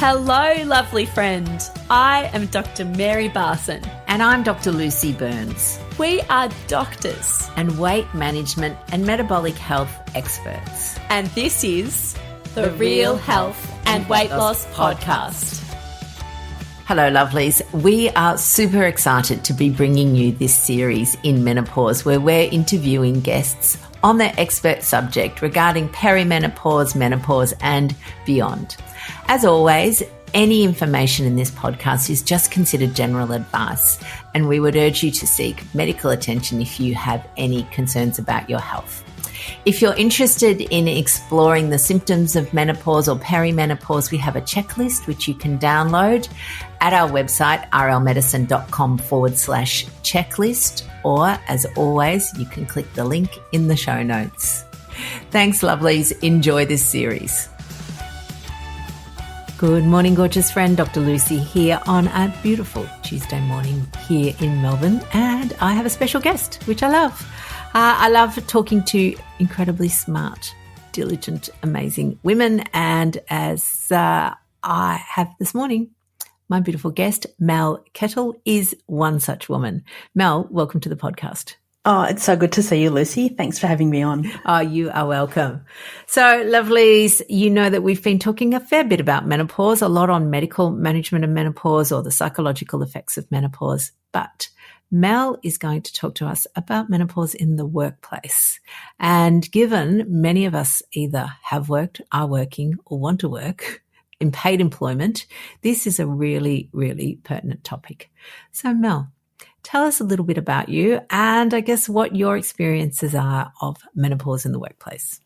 Hello, lovely friend. I am Dr. Mary Barson. And I'm Dr. Lucy Burns. We are doctors and weight management and metabolic health experts. And this is the Real Health and Weight Loss Podcast. Hello, lovelies. We are super excited to be bringing you this series in menopause where we're interviewing guests on their expert subject regarding perimenopause, menopause and beyond. As always, any information in this podcast is just considered general advice, and we would urge you to seek medical attention if you have any concerns about your health. If you're interested in exploring the symptoms of menopause or perimenopause, we have a checklist which you can download at our website, rlmedicine.com/checklist, or as always, you can click the link in the show notes. Thanks, lovelies. Enjoy this series. Good morning, gorgeous friend. Dr. Lucy here on a beautiful Tuesday morning here in Melbourne. And I have a special guest, which I love. I love talking to incredibly smart, diligent, amazing women. And as I have this morning, my beautiful guest, Mel Kettle, is one such woman. Mel, welcome to the podcast. Oh, it's so good to see you, Lucy. Thanks for having me on. Oh, you are welcome. So, lovelies, you know that we've been talking a fair bit about menopause, a lot on medical management of menopause or the psychological effects of menopause. But Mel is going to talk to us about menopause in the workplace. And given many of us either have worked, are working, or want to work in paid employment, this is a really, really pertinent topic. So, Mel, tell us a little bit about you and I guess what your experiences are of menopause in the workplace.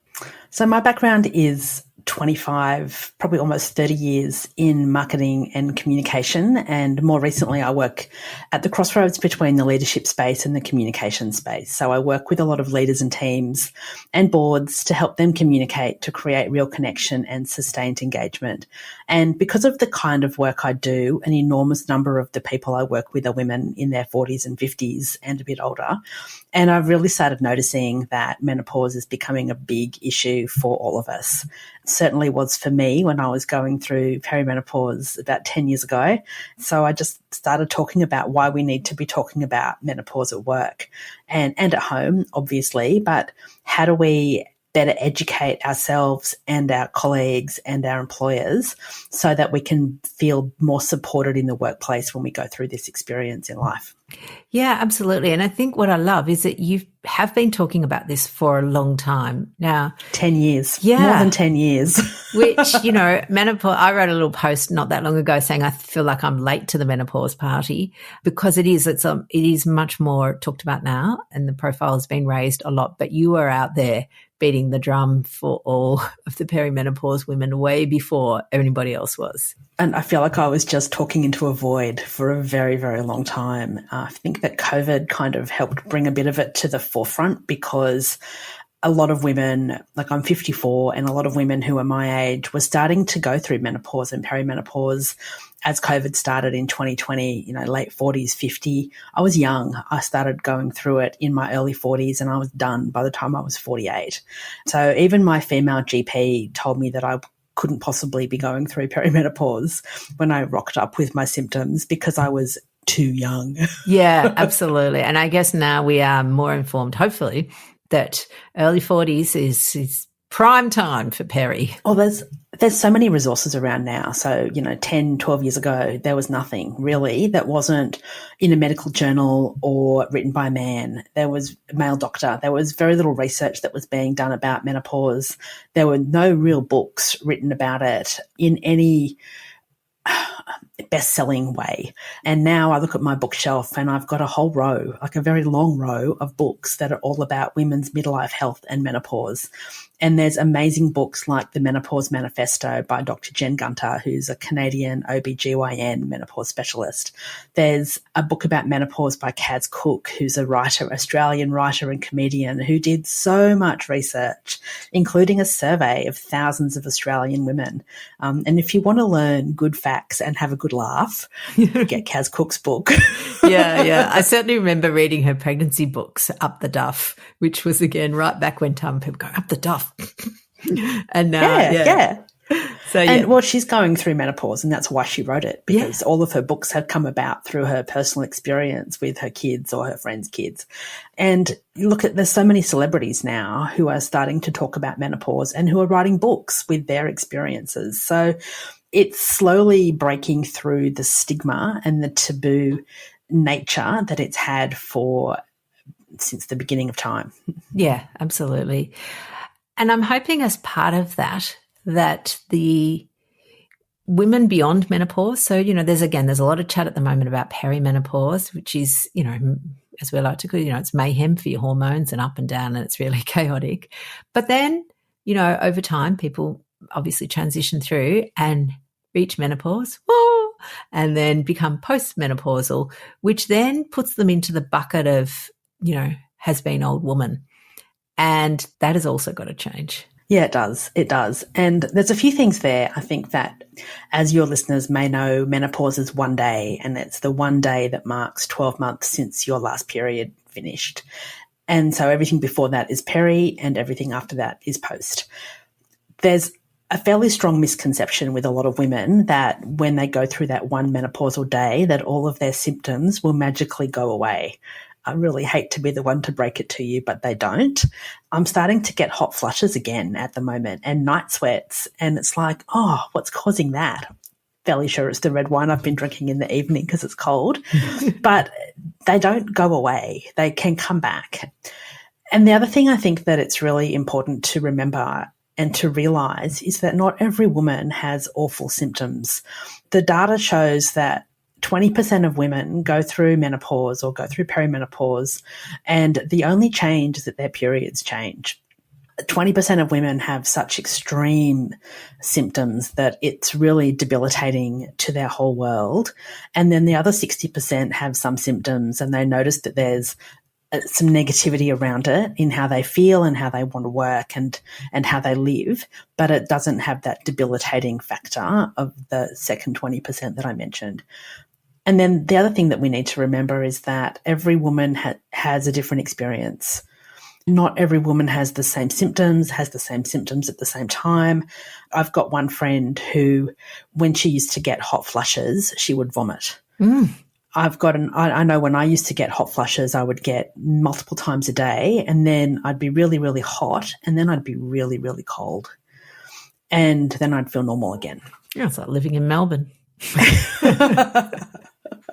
So my background is 25, probably almost 30 years in marketing and communication. And more recently, I work at the crossroads between the leadership space and the communication space. So I work with a lot of leaders and teams and boards to help them communicate, to create real connection and sustained engagement. And because of the kind of work I do, an enormous number of the people I work with are women in their 40s and 50s and a bit older. And I've really started noticing that menopause is becoming a big issue for all of us. It certainly was for me when I was going through perimenopause about 10 years ago. So I just started talking about why we need to be talking about menopause at work and at home, obviously, but how do we better educate ourselves and our colleagues and our employers so that we can feel more supported in the workplace when we go through this experience in life. Yeah, absolutely. And I think what I love is that you have been talking about this for a long time now. 10 years. Yeah. More than 10 years. Which, you know, menopause, I wrote a little post not that long ago saying I feel like I'm late to the menopause party because it is much more talked about now and the profile has been raised a lot, but you are out there beating the drum for all of the perimenopause women way before anybody else was. And I feel like I was just talking into a void for a very, very long time. I think that COVID kind of helped bring a bit of it to the forefront because a lot of women, like I'm 54, and a lot of women who are my age were starting to go through menopause and perimenopause as COVID started in 2020, you know, late 40s, 50. I was young. I started going through it in my early 40s and I was done by the time I was 48. So even my female GP told me that I couldn't possibly be going through perimenopause when I rocked up with my symptoms because I was too young. Yeah, absolutely. And I guess now we are more informed, hopefully, that early 40s is prime time for peri. Oh, there's so many resources around now. So, 10, 12 years ago, there was nothing really that wasn't in a medical journal or written by a man. There was a male doctor. There was very little research that was being done about menopause. There were no real books written about it in any best-selling way. And now I look at my bookshelf and I've got a whole row, like a very long row of books that are all about women's midlife health and menopause. And there's amazing books like the Menopause Manifesto by Dr. Jen Gunter, who's a Canadian OBGYN menopause specialist. There's a book about menopause by Kaz Cook, who's a writer, Australian writer and comedian who did so much research, including a survey of thousands of Australian women. And if you want to learn good facts and have a good laugh, get Kaz Cook's book. Yeah. I certainly remember reading her pregnancy books, Up the Duff, which was, again, right back when people go, up the duff. And now, yeah. And well, she's going through menopause, and that's why she wrote it, because all of her books have come about through her personal experience with her kids or her friends' kids. And look there's so many celebrities now who are starting to talk about menopause and who are writing books with their experiences. So it's slowly breaking through the stigma and the taboo nature that it's had since the beginning of time. Yeah, absolutely. And I'm hoping as part of that the women beyond menopause, so, there's a lot of chat at the moment about perimenopause, which is, as we like to call it, it's mayhem for your hormones and up and down, and it's really chaotic. But then, over time, people obviously transition through and reach menopause, and then become postmenopausal, which then puts them into the bucket of, has been old woman. And that has also got to change. Yeah, it does. It does. And there's a few things there. I think that, as your listeners may know, menopause is one day, and it's the one day that marks 12 months since your last period finished. And so everything before that is peri, and everything after that is post. There's a fairly strong misconception with a lot of women that when they go through that one menopausal day, that all of their symptoms will magically go away. I really hate to be the one to break it to you, but they don't. I'm starting to get hot flushes again at the moment, and night sweats. And it's like, oh, what's causing that? Fairly sure it's the red wine I've been drinking in the evening because it's cold. But they don't go away. They can come back. And the other thing I think that it's really important to remember and to realise is that not every woman has awful symptoms. The data shows that 20% of women go through menopause or go through perimenopause, and the only change is that their periods change. 20% of women have such extreme symptoms that it's really debilitating to their whole world. And then the other 60% have some symptoms, and they notice that there's some negativity around it in how they feel and how they want to work and how they live, but it doesn't have that debilitating factor of the second 20% that I mentioned. And then the other thing that we need to remember is that every woman has a different experience. Not every woman has the same symptoms at the same time. I've got one friend who, when she used to get hot flushes, she would vomit. I know when I used to get hot flushes, I would get multiple times a day, and then I'd be really, really hot, and then I'd be really, really cold. And then I'd feel normal again. Yeah, it's like living in Melbourne.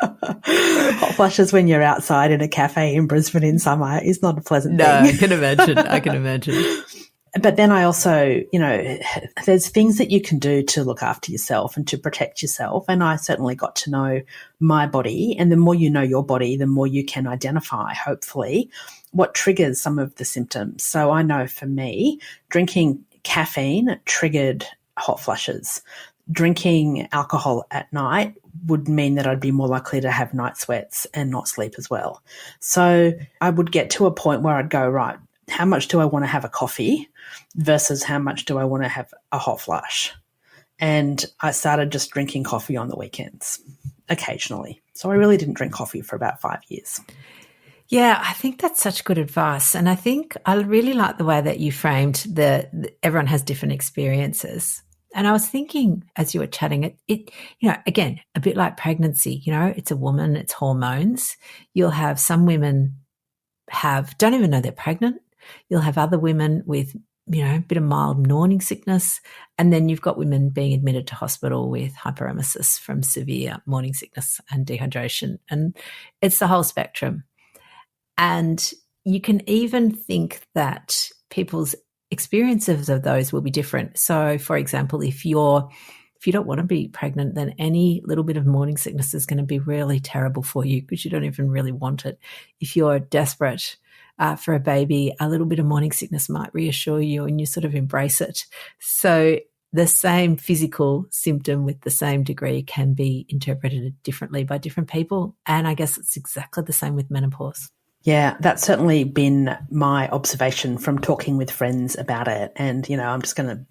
Hot flushes when you're outside in a cafe in Brisbane in summer is not a pleasant thing. No, I can imagine. But then I also, there's things that you can do to look after yourself and to protect yourself. And I certainly got to know my body. And the more you know your body, the more you can identify, hopefully, what triggers some of the symptoms. So I know for me, drinking caffeine triggered hot flushes. Drinking alcohol at night would mean that I'd be more likely to have night sweats and not sleep as well. So I would get to a point where I'd go, right, how much do I want to have a coffee versus how much do I want to have a hot flush? And I started just drinking coffee on the weekends occasionally. So I really didn't drink coffee for about 5 years. Yeah, I think that's such good advice. And I think I really like the way that you framed everyone has different experiences. And I was thinking as you were chatting, it again, a bit like pregnancy, it's a woman, it's hormones. You'll have some women don't even know they're pregnant. You'll have other women with, a bit of mild morning sickness. And then you've got women being admitted to hospital with hyperemesis from severe morning sickness and dehydration. And it's the whole spectrum. And you can even think that people's experiences of those will be different. So, for example, if you don't want to be pregnant, then any little bit of morning sickness is going to be really terrible for you because you don't even really want it. If you're desperate for a baby, a little bit of morning sickness might reassure you and you sort of embrace it. So the same physical symptom with the same degree can be interpreted differently by different people. And I guess it's exactly the same with menopause. Yeah, that's certainly been my observation from talking with friends about it. And, I'm just going to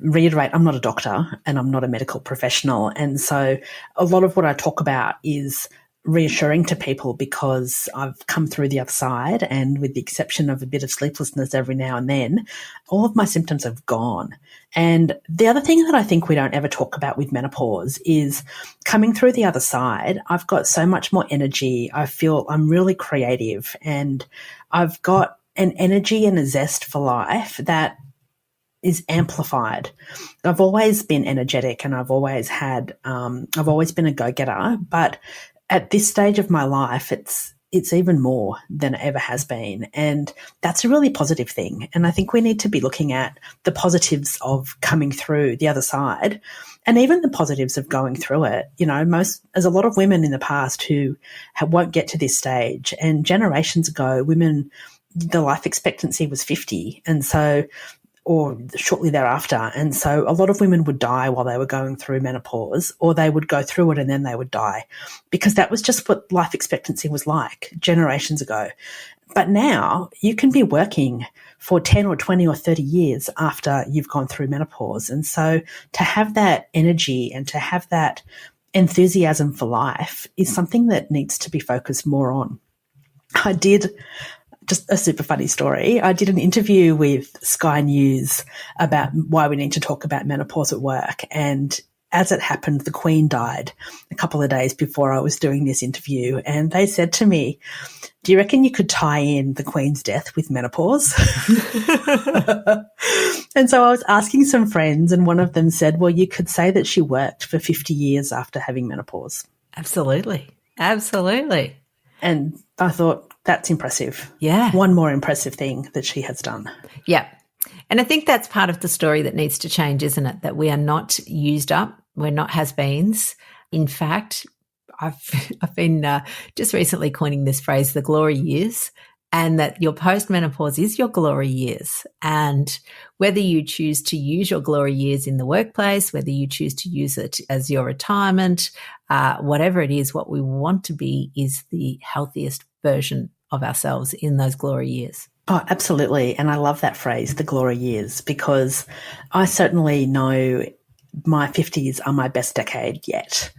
reiterate, I'm not a doctor and I'm not a medical professional. And so a lot of what I talk about is reassuring to people because I've come through the other side, and with the exception of a bit of sleeplessness every now and then, all of my symptoms have gone. And the other thing that I think we don't ever talk about with menopause is coming through the other side, I've got so much more energy. I feel I'm really creative, and I've got an energy and a zest for life that is amplified. I've always been energetic, and I've always been a go-getter, but at this stage of my life, it's even more than it ever has been. And that's a really positive thing. And I think we need to be looking at the positives of coming through the other side, and even the positives of going through it. You know, there's a lot of women in the past who won't get to this stage. And generations ago, women, the life expectancy was 50. And so, or shortly thereafter. And so a lot of women would die while they were going through menopause, or they would go through it and then they would die, because that was just what life expectancy was like generations ago. But now you can be working for 10 or 20 or 30 years after you've gone through menopause. And so to have that energy and to have that enthusiasm for life is something that needs to be focused more on. Just a super funny story. I did an interview with Sky News about why we need to talk about menopause at work. And as it happened, the Queen died a couple of days before I was doing this interview. And they said to me, "Do you reckon you could tie in the Queen's death with menopause?" And so I was asking some friends, and one of them said, "Well, you could say that she worked for 50 years after having menopause." Absolutely. Absolutely. And I thought, that's impressive. Yeah. One more impressive thing that she has done. Yeah. And I think that's part of the story that needs to change, isn't it? That we are not used up. We're not has-beens. In fact, I've been just recently coining this phrase, the glory years, and that your post-menopause is your glory years. And whether you choose to use your glory years in the workplace, whether you choose to use it as your retirement, whatever it is, what we want to be is the healthiest version of ourselves in those glory years. Oh, absolutely. And I love that phrase, the glory years, because I certainly know my 50s are my best decade yet.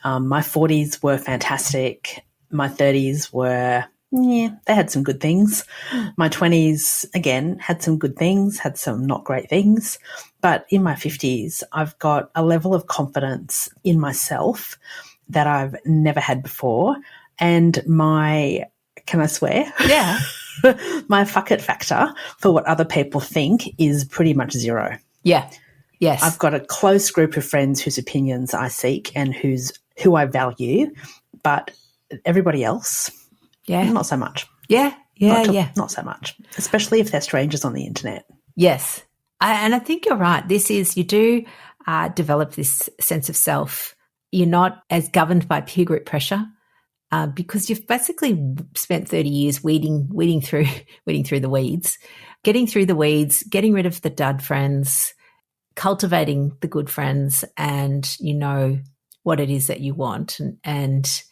My 40s were fantastic. My 30s were, they had some good things. My 20s, again, had some good things, had some not great things. But in my 50s, I've got a level of confidence in myself that I've never had before. And can I swear? Yeah. My fuck it factor for what other people think is pretty much zero. Yeah. Yes. I've got a close group of friends whose opinions I seek and who I value, but everybody else, not so much. Yeah. Not so much, especially if they're strangers on the internet. Yes. And I think you're right. You do develop this sense of self. You're not as governed by peer group pressure. Because you've basically spent 30 years weeding through the weeds, getting through the weeds, getting rid of the dud friends, cultivating the good friends, and you know what it is that you want, and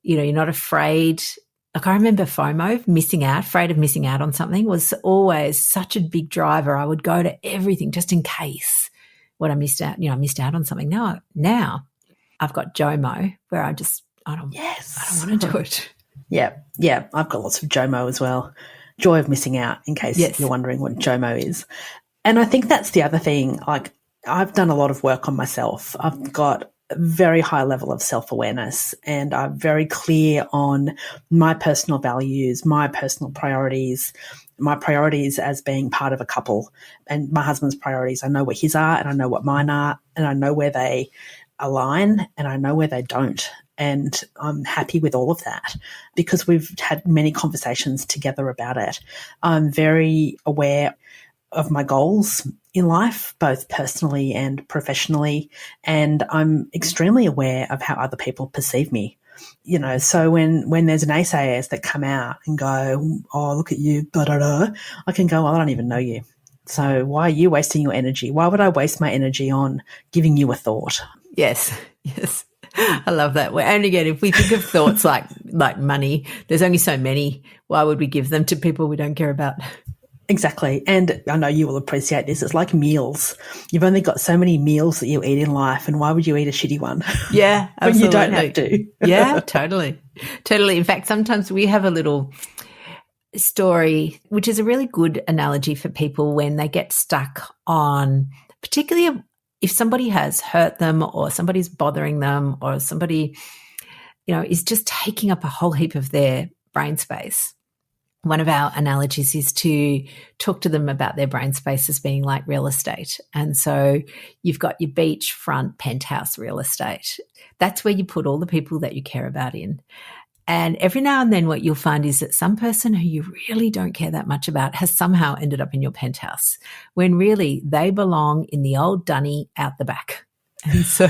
you know you're not afraid. Like I remember FOMO, afraid of missing out on something, was always such a big driver. I would go to everything just in case I missed out on something. Now I've got JOMO, where I don't want to do it. Yeah. I've got lots of JOMO as well. Joy of missing out, in case you're wondering what JOMO is. And I think that's the other thing. Like, I've done a lot of work on myself. I've got a very high level of self-awareness, and I'm very clear on my personal values, my personal priorities, my priorities as being part of a couple, and my husband's priorities. I know what his are, and I know what mine are, and I know where they align, and I know where they don't. And I'm happy with all of that because we've had many conversations together about it. I'm very aware of my goals in life, both personally and professionally, and I'm extremely aware of how other people perceive me. You know, so when there's naysayers that come out and go, "Oh, look at you, I can go, "I don't even know you. So why are you wasting your energy? Why would I waste my energy on giving you a thought?" Yes. I love that. And again, if we think of thoughts like money, there's only so many. Why would we give them to people we don't care about? Exactly. And I know you will appreciate this. It's like meals. You've only got so many meals that you eat in life, and why would you eat a shitty one? Yeah, absolutely. When you don't have to. Yeah, totally. Totally. In fact, sometimes we have a little story, which is a really good analogy for people when they get stuck on, particularly if somebody has hurt them or somebody's bothering them or somebody, is just taking up a whole heap of their brain space. One of our analogies is to talk to them about their brain space as being like real estate. And so you've got your beachfront penthouse real estate. That's where you put all the people that you care about in. And every now and then what you'll find is that some person who you really don't care that much about has somehow ended up in your penthouse, when really they belong in the old dunny out the back. And so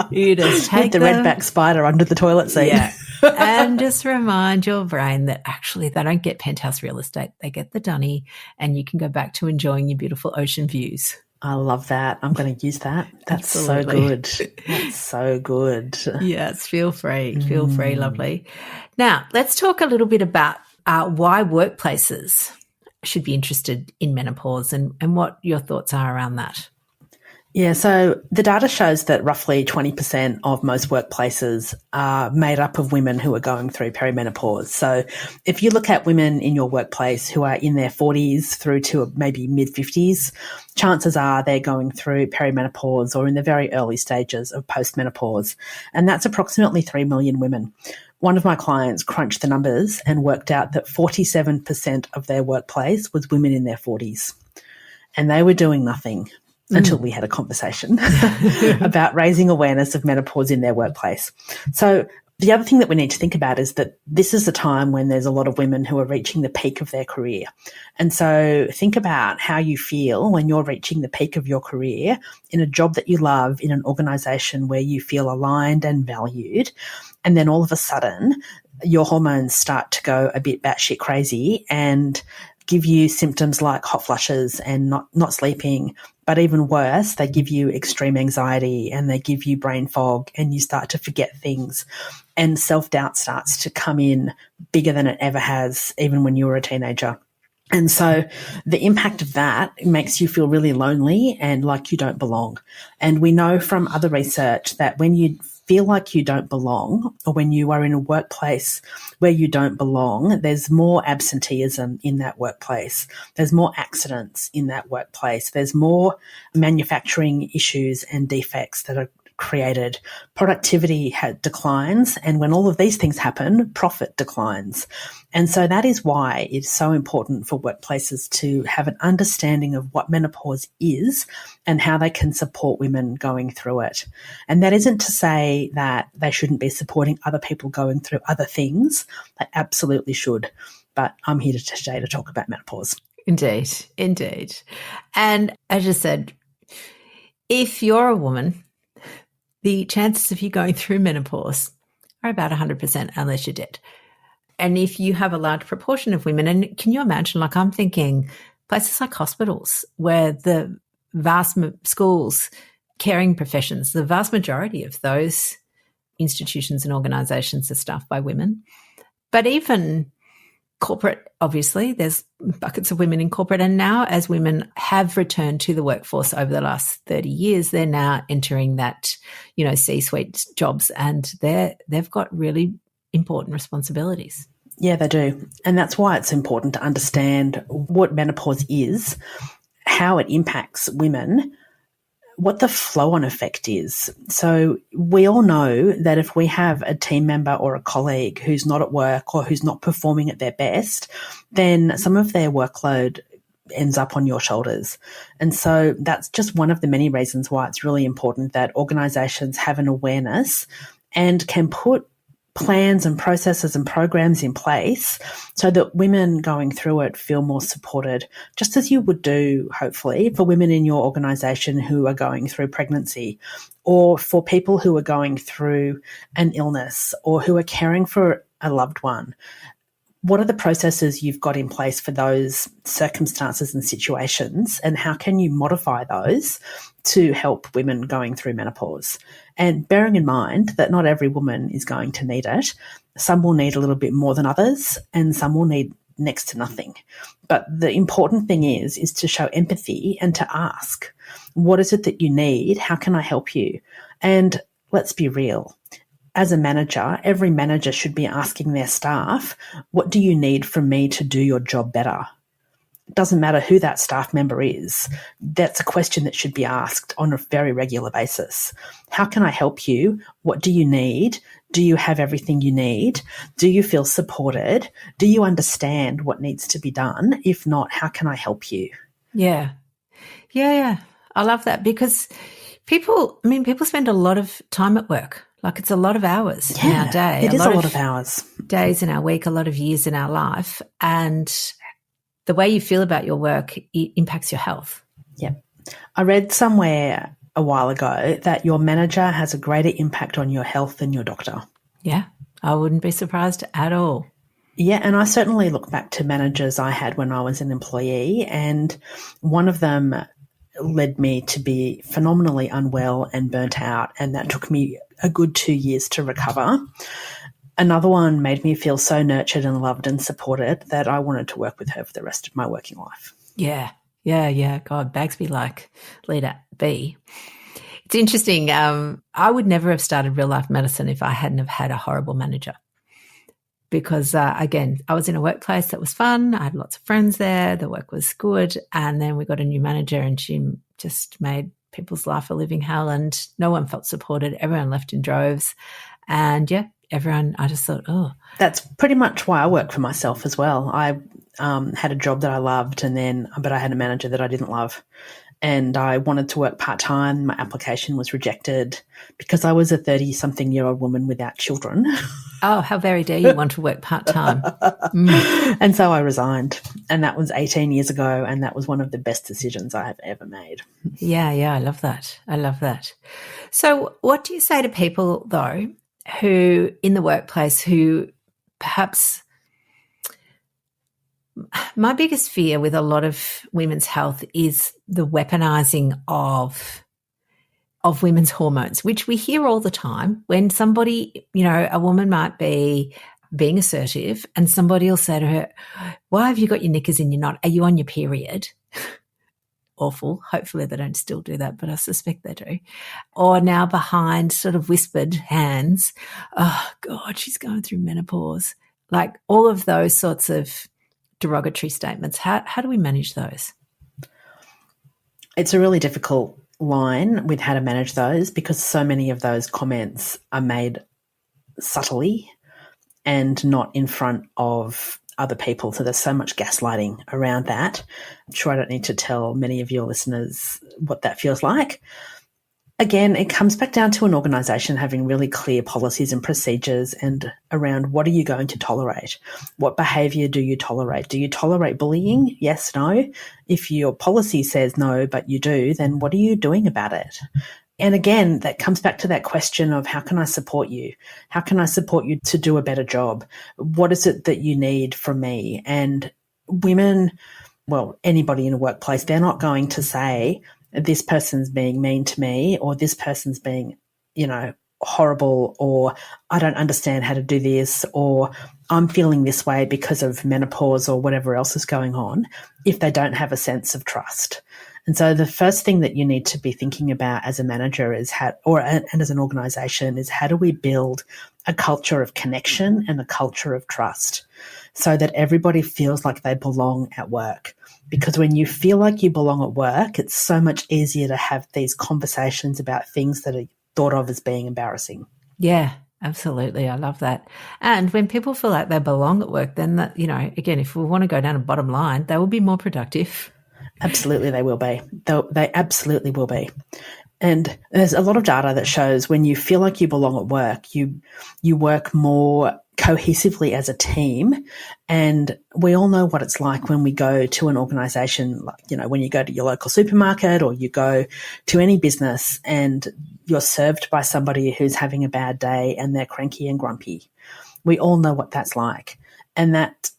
you just take the redback spider under the toilet seat. Yeah. And just remind your brain that actually they don't get penthouse real estate. They get the dunny, and you can go back to enjoying your beautiful ocean views. I love that. I'm going to use that. That's Absolutely. so good. That's so good. Yes, feel free. Feel free, lovely. Now, let's talk a little bit about why workplaces should be interested in menopause and what your thoughts are around that. Yeah, so the data shows that roughly 20% of most workplaces are made up of women who are going through perimenopause. So if you look at women in your workplace who are in their 40s through to maybe mid-50s, chances are they're going through perimenopause or in the very early stages of postmenopause. And that's approximately 3 million women. One of my clients crunched the numbers and worked out that 47% of their workplace was women in their 40s. And they were doing nothing until we had a conversation about raising awareness of menopause in their workplace. So the other thing that we need to think about is that this is a time when there's a lot of women who are reaching the peak of their career. And so think about how you feel when you're reaching the peak of your career in a job that you love, in an organisation where you feel aligned and valued. And then all of a sudden, your hormones start to go a bit batshit crazy and give you symptoms like hot flushes and not sleeping. But even worse, they give you extreme anxiety and they give you brain fog, and you start to forget things, and self-doubt starts to come in bigger than it ever has, even when you were a teenager. And so the impact of that makes you feel really lonely and like you don't belong. And we know from other research that when you feel like you don't belong, or when you are in a workplace where you don't belong, there's more absenteeism in that workplace. There's more accidents in that workplace. There's more manufacturing issues and defects that are created. Productivity declines. And when all of these things happen, profit declines. And so that is why it's so important for workplaces to have an understanding of what menopause is and how they can support women going through it. And that isn't to say that they shouldn't be supporting other people going through other things. They absolutely should. But I'm here today to talk about menopause. Indeed, indeed. And as you said, if you're a woman, the chances of you going through menopause are about 100% unless you're dead. And if you have a large proportion of women, and can you imagine, like I'm thinking places like hospitals where the vast schools, caring professions, the vast majority of those institutions and organisations are staffed by women. But even corporate, obviously, there's buckets of women in corporate. And now as women have returned to the workforce over the last 30 years, they're now entering that, C-suite jobs, and they've got really important responsibilities. Yeah, they do. And that's why it's important to understand what menopause is, how it impacts women, what the flow-on effect is. So we all know that if we have a team member or a colleague who's not at work or who's not performing at their best, then some of their workload ends up on your shoulders. And so that's just one of the many reasons why it's really important that organisations have an awareness and can put plans and processes and programs in place so that women going through it feel more supported, just as you would do, hopefully, for women in your organisation who are going through pregnancy, or for people who are going through an illness or who are caring for a loved one. What are the processes you've got in place for those circumstances and situations, and how can you modify those to help women going through menopause? And bearing in mind that not every woman is going to need it. Some will need a little bit more than others, and some will need next to nothing. But the important thing is to show empathy and to ask, what is it that you need? How can I help you? And let's be real. As a manager, every manager should be asking their staff, what do you need from me to do your job better? It doesn't matter who that staff member is. That's a question that should be asked on a very regular basis. How can I help you? What do you need? Do you have everything you need? Do you feel supported? Do you understand what needs to be done? If not, how can I help you? Yeah. Yeah. I love that because people spend a lot of time at work. Like it's a lot of hours in our day. It is a lot of hours. Days in our week, a lot of years in our life. And the way you feel about your work impacts your health. Yeah. I read somewhere a while ago that your manager has a greater impact on your health than your doctor. Yeah, I wouldn't be surprised at all. Yeah, and I certainly look back to managers I had when I was an employee, and one of them led me to be phenomenally unwell and burnt out, and that took me a good 2 years to recover. Another one made me feel so nurtured and loved and supported that I wanted to work with her for the rest of my working life. Yeah. God, Bagsby like leader B. It's interesting. I would never have started real life medicine if I hadn't have had a horrible manager. Because, again, I was in a workplace that was fun. I had lots of friends there. The work was good. And then we got a new manager and she just made people's life a living hell and no one felt supported. Everyone left in droves. And, I just thought, oh. That's pretty much why I work for myself as well. I had a job that I loved but I had a manager that I didn't love. And I wanted to work part-time. My application was rejected because I was a 30-something-year-old woman without children. Oh, how very dare you want to work part-time. And so I resigned. And that was 18 years ago, and that was one of the best decisions I have ever made. Yeah, I love that. So what do you say to people, though, who in the workplace who perhaps – my biggest fear with a lot of women's health is the weaponizing of women's hormones, which we hear all the time when somebody, a woman might be being assertive and somebody will say to her, why have you got your knickers in your knot? Are you on your period? Awful. Hopefully they don't still do that, but I suspect they do. Or now behind sort of whispered hands, oh, God, she's going through menopause. Like all of those sorts of derogatory statements. How do we manage those? It's a really difficult line with how to manage those because so many of those comments are made subtly and not in front of other people. So there's so much gaslighting around that. I'm sure I don't need to tell many of your listeners what that feels like. Again, it comes back down to an organisation having really clear policies and procedures and around what are you going to tolerate? What behaviour do you tolerate? Do you tolerate bullying? Yes, no. If your policy says no, but you do, then what are you doing about it? And again, that comes back to that question of how can I support you? How can I support you to do a better job? What is it that you need from me? And women, well, anybody in a workplace, they're not going to say, this person's being mean to me or this person's being, horrible or I don't understand how to do this or I'm feeling this way because of menopause or whatever else is going on if they don't have a sense of trust. And so the first thing that you need to be thinking about as a manager is and as an organisation is how do we build a culture of connection and a culture of trust so that everybody feels like they belong at work. Because when you feel like you belong at work, it's so much easier to have these conversations about things that are thought of as being embarrassing. Yeah, absolutely. I love that. And when people feel like they belong at work, then, again, if we want to go down a bottom line, they will be more productive. Absolutely they will be. They absolutely will be. And there's a lot of data that shows when you feel like you belong at work, you work more cohesively as a team. And we all know what it's like when we go to an organisation, like, when you go to your local supermarket or you go to any business and you're served by somebody who's having a bad day and they're cranky and grumpy. We all know what that's like. And that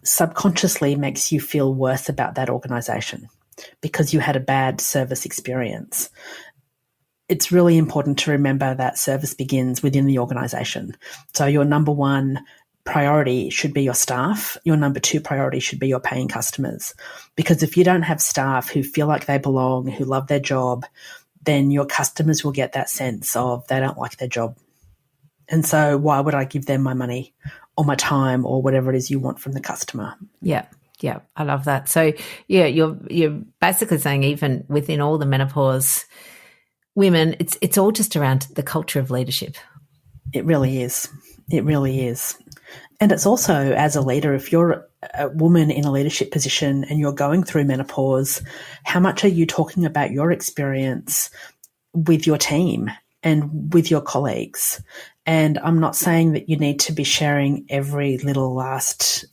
subconsciously makes you feel worse about that organisation because you had a bad service experience. It's really important to remember that service begins within the organisation. So your number one priority should be your staff. Your number 2 priority should be your paying customers. Because if you don't have staff who feel like they belong, who love their job, then your customers will get that sense of they don't like their job. And so why would I give them my money or my time or whatever it is you want from the customer? Yeah. Yeah, I love that. So, yeah, you're basically saying even within all the menopause women, it's all just around the culture of leadership. It really is. It really is. And it's also, as a leader, if you're a woman in a leadership position and you're going through menopause, how much are you talking about your experience with your team and with your colleagues? And I'm not saying that you need to be sharing every little last,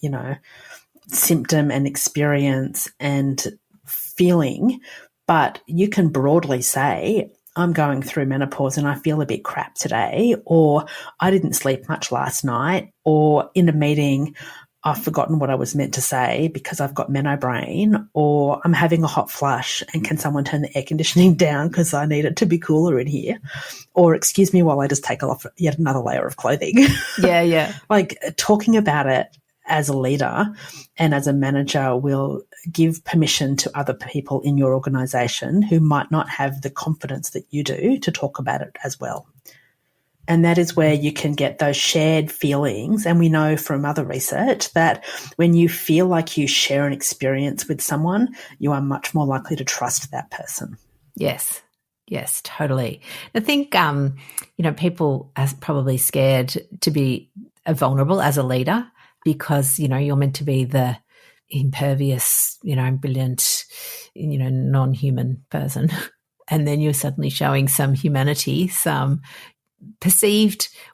symptom and experience and feeling, but you can broadly say, I'm going through menopause and I feel a bit crap today, or I didn't sleep much last night, or in a meeting, I've forgotten what I was meant to say because I've got meno brain, or I'm having a hot flush and can someone turn the air conditioning down because I need it to be cooler in here, or excuse me while I just take off yet another layer of clothing. Yeah. Like talking about it as a leader and as a manager will give permission to other people in your organisation who might not have the confidence that you do to talk about it as well. And that is where you can get those shared feelings. And we know from other research that when you feel like you share an experience with someone, you are much more likely to trust that person. Yes, totally. I think, people are probably scared to be vulnerable as a leader because, you're meant to be the impervious, brilliant, non-human person. And then you're suddenly showing some humanity, some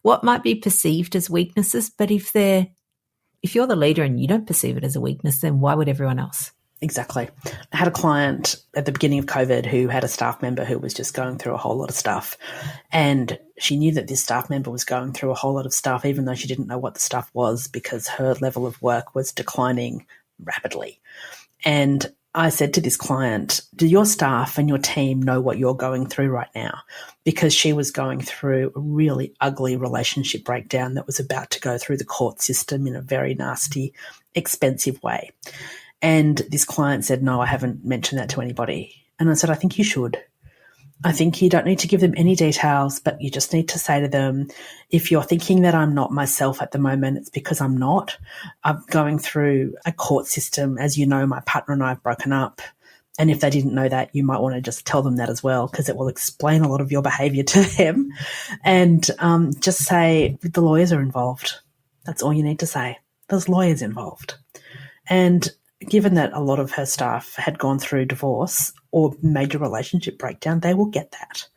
what might be perceived as weaknesses. But if you're the leader and you don't perceive it as a weakness, then why would everyone else? Exactly. I had a client at the beginning of COVID who had a staff member who was just going through a whole lot of stuff. And she knew that this staff member was going through a whole lot of stuff, even though she didn't know what the stuff was because her level of work was declining rapidly. And I said to this client, do your staff and your team know what you're going through right now? Because she was going through a really ugly relationship breakdown that was about to go through the court system in a very nasty, expensive way. And this client said, no, I haven't mentioned that to anybody. And I said, I think you should. I think you don't need to give them any details, but you just need to say to them, if you're thinking that I'm not myself at the moment, it's because I'm not. I'm going through a court system. As you know, my partner and I have broken up. And if they didn't know that, you might want to just tell them that as well, because it will explain a lot of your behaviour to them. And just say, the lawyers are involved. That's all you need to say. There's lawyers involved. And given that a lot of her staff had gone through divorce or major relationship breakdown, they will get that.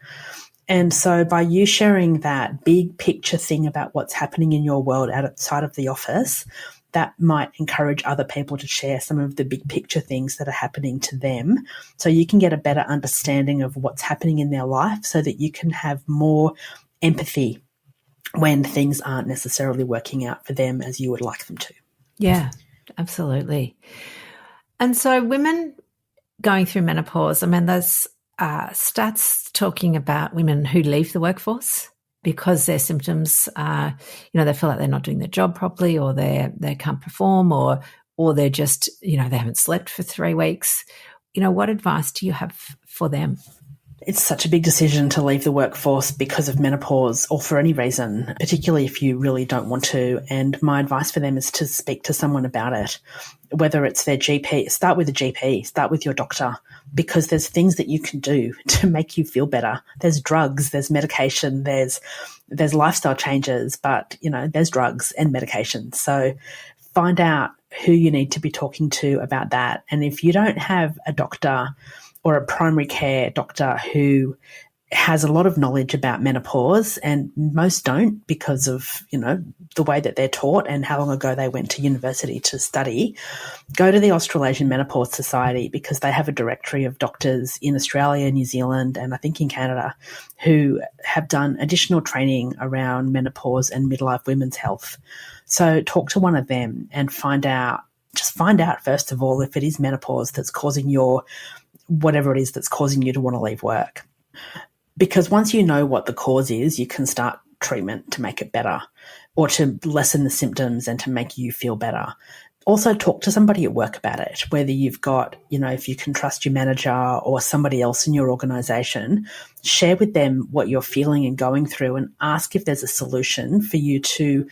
And so by you sharing that big picture thing about what's happening in your world outside of the office, that might encourage other people to share some of the big picture things that are happening to them, so you can get a better understanding of what's happening in their life so that you can have more empathy when things aren't necessarily working out for them as you would like them to. Yeah, absolutely. And so women going through menopause, there's stats talking about women who leave the workforce because their symptoms are, they feel like they're not doing their job properly, or they can't perform, or they're just, they haven't slept for 3 weeks. What advice do you have for them? It's such a big decision to leave the workforce because of menopause or for any reason, particularly if you really don't want to. And my advice for them is to speak to someone about it, whether it's their GP. Start with a GP, start with your doctor, because there's things that you can do to make you feel better. There's drugs, there's medication, there's lifestyle changes, but, there's drugs and medication. So find out who you need to be talking to about that. And if you don't have a doctor or a primary care doctor who has a lot of knowledge about menopause, and most don't because of, the way that they're taught and how long ago they went to university to study, go to the Australasian Menopause Society, because they have a directory of doctors in Australia, New Zealand, and I think in Canada, who have done additional training around menopause and midlife women's health. So talk to one of them and find out, first of all, if it is menopause that's causing whatever it is that's causing you to want to leave work. Because once you know what the cause is, you can start treatment to make it better or to lessen the symptoms and to make you feel better. Also talk to somebody at work about it, whether you've got, if you can trust your manager or somebody else in your organisation, share with them what you're feeling and going through and ask if there's a solution for you to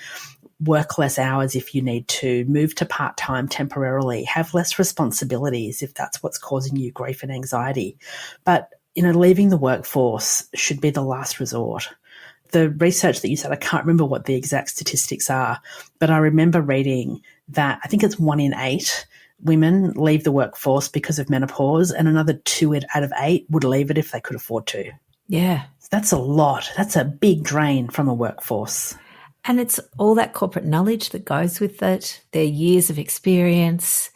work less hours if you need to, move to part-time temporarily, have less responsibilities if that's what's causing you grief and anxiety. But, leaving the workforce should be the last resort. The research that you said, I can't remember what the exact statistics are, but I remember reading that I think it's 1 in 8 women leave the workforce because of menopause, and another 2 out of 8 would leave it if they could afford to. Yeah. That's a lot. That's a big drain from a workforce. And it's all that corporate knowledge that goes with it, their years of experience.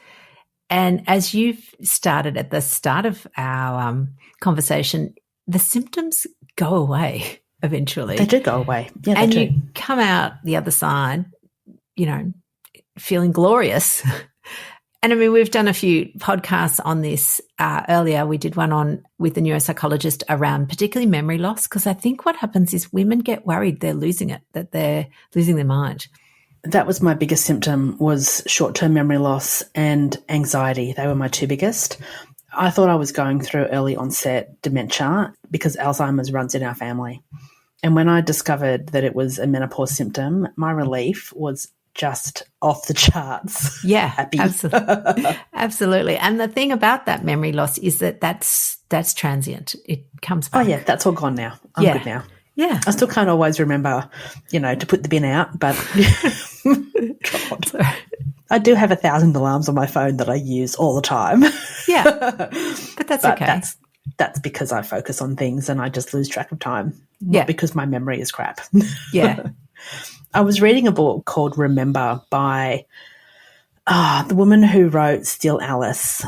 And as you've started at the start of our conversation, the symptoms go away eventually. They do go away. Yeah, and they do. You come out the other side, feeling glorious. And I mean, we've done a few podcasts on this earlier. We did one with the neuropsychologist around particularly memory loss, because I think what happens is women get worried they're losing it, that they're losing their mind. That was my biggest symptom, was short-term memory loss and anxiety. They were my 2 biggest. I thought I was going through early onset dementia because Alzheimer's runs in our family. And when I discovered that it was a menopause symptom, my relief was just off the charts. Yeah, happy. Absolutely. Absolutely. And the thing about that memory loss is that that's transient. It comes back. Oh, yeah, that's all gone now. I'm good now. Yeah. I still can't always remember, to put the bin out, but God. Sorry. I do have 1,000 alarms on my phone that I use all the time. Yeah, but that's okay. That's because I focus on things and I just lose track of time. Yeah. Not because my memory is crap. Yeah. I was reading a book called Remember by the woman who wrote Still Alice,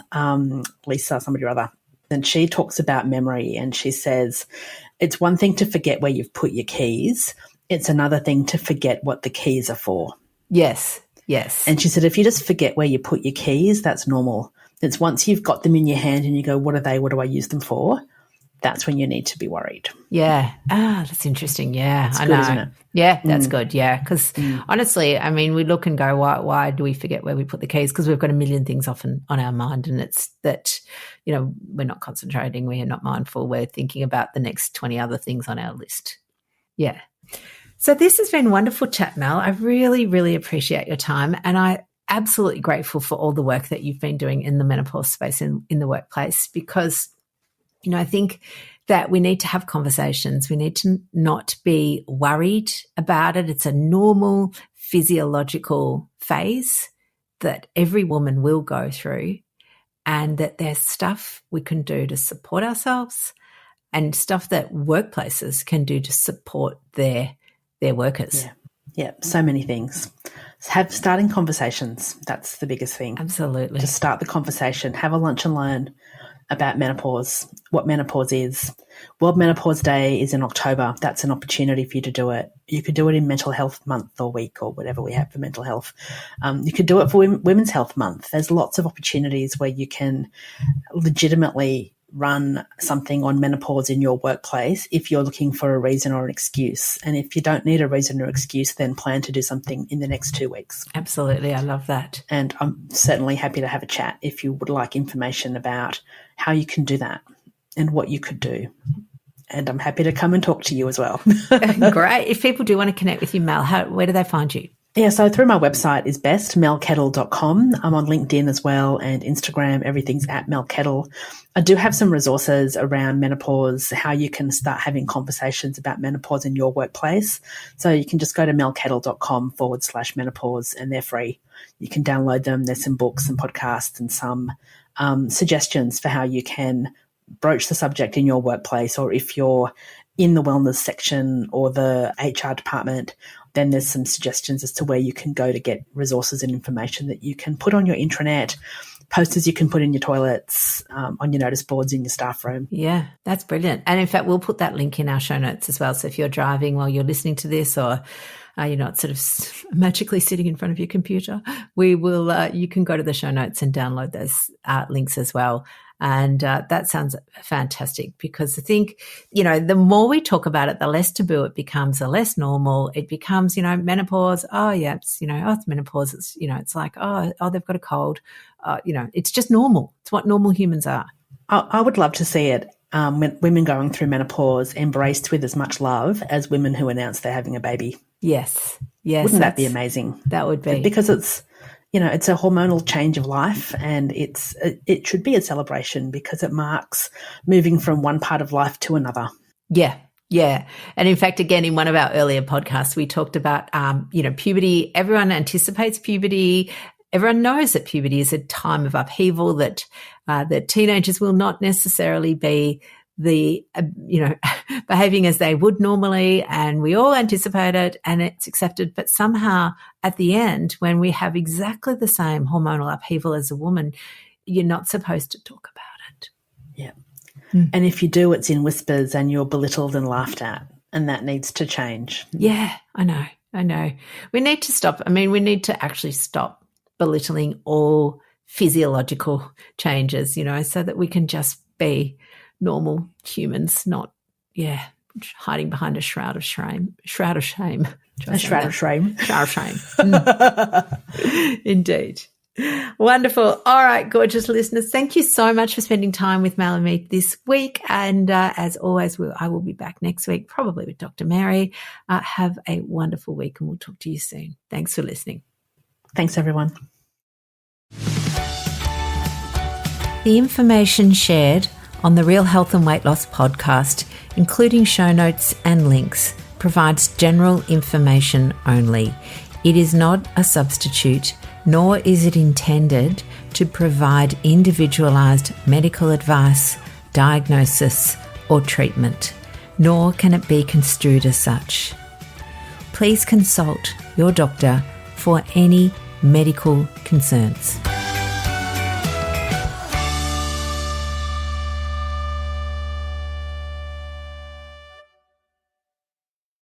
Lisa somebody or other. And she talks about memory and she says, it's one thing to forget where you've put your keys. It's another thing to forget what the keys are for. Yes, yes. And she said, if you just forget where you put your keys, that's normal. It's once you've got them in your hand and you go, what are they? What do I use them for? That's when you need to be worried. Yeah. That's interesting. Yeah, That's I good, know. isn't it? Yeah, that's good. Yeah, because honestly, I mean, we look and go, why do we forget where we put the keys? Because we've got a million things often on our mind, and it's that, we're not concentrating, we're not mindful, we're thinking about the next 20 other things on our list. Yeah. So this has been wonderful chat, Mel. I really, really appreciate your time, and I'm absolutely grateful for all the work that you've been doing in the menopause space in the workplace, because I think that we need to have conversations. We need to not be worried about it. It's a normal physiological phase that every woman will go through, and that there's stuff we can do to support ourselves and stuff that workplaces can do to support their workers. Yeah, so many things. Starting conversations, that's the biggest thing. Absolutely. To start the conversation, have a lunch and learn about menopause, what menopause is. World Menopause Day is in October. That's an opportunity for you to do it. You could do it in Mental Health Month or week or whatever we have for mental health. You could do it for Women's Health Month. There's lots of opportunities where you can legitimately run something on menopause in your workplace if you're looking for a reason or an excuse. And if you don't need a reason or excuse, then plan to do something in the next 2 weeks. Absolutely. I love that. And I'm certainly happy to have a chat if you would like information about how you can do that and what you could do. And I'm happy to come and talk to you as well. Great. If people do want to connect with you, Mel, where do they find you? Yeah, so through my website is best, melkettle.com. I'm on LinkedIn as well and Instagram. Everything's at melkettle. I do have some resources around menopause, how you can start having conversations about menopause in your workplace. So you can just go to melkettle.com/menopause and they're free. You can download them. There's some books and podcasts and some suggestions for how you can broach the subject in your workplace, or if you're in the wellness section or the HR department, then there's some suggestions as to where you can go to get resources and information that you can put on your intranet, posters you can put in your toilets, on your notice boards in your staff room. Yeah, that's brilliant. And in fact, we'll put that link in our show notes as well. So if you're driving while you're listening to this, or you're not sort of magically sitting in front of your computer, we will. You can go to the show notes and download those links as well. And that sounds fantastic, because I think, the more we talk about it, the less taboo it becomes, the less normal it becomes. Menopause. Oh yeah, it's it's menopause. It's it's like oh they've got a cold. It's just normal. It's what normal humans are. I would love to see it. Women going through menopause embraced with as much love as women who announce they're having a baby. Yes. Wouldn't that be amazing? That would be, because it's it's a hormonal change of life, and it should be a celebration because it marks moving from one part of life to another. Yeah. Yeah. And in fact, again, in one of our earlier podcasts, we talked about, puberty. Everyone anticipates puberty. Everyone knows that puberty is a time of upheaval, that teenagers will not necessarily be behaving as they would normally, and we all anticipate it and it's accepted. But somehow at the end, when we have exactly the same hormonal upheaval as a woman, you're not supposed to talk about it. Yeah. And if you do, it's in whispers and you're belittled and laughed at, and that needs to change. Yeah, I know. We need to stop. We need to actually stop belittling all physiological changes, so that we can just be normal humans, not, hiding behind a shroud of shame. Shroud of shame. Indeed. Wonderful. All right, gorgeous listeners. Thank you so much for spending time with Mel and me this week. And as always, I will be back next week, probably with Dr. Mary. Have a wonderful week, and we'll talk to you soon. Thanks for listening. Thanks, everyone. The information shared on the Real Health and Weight Loss podcast, including show notes and links, provides general information only. It is not a substitute, nor is it intended to provide individualised medical advice, diagnosis, or treatment, nor can it be construed as such. Please consult your doctor for any medical concerns.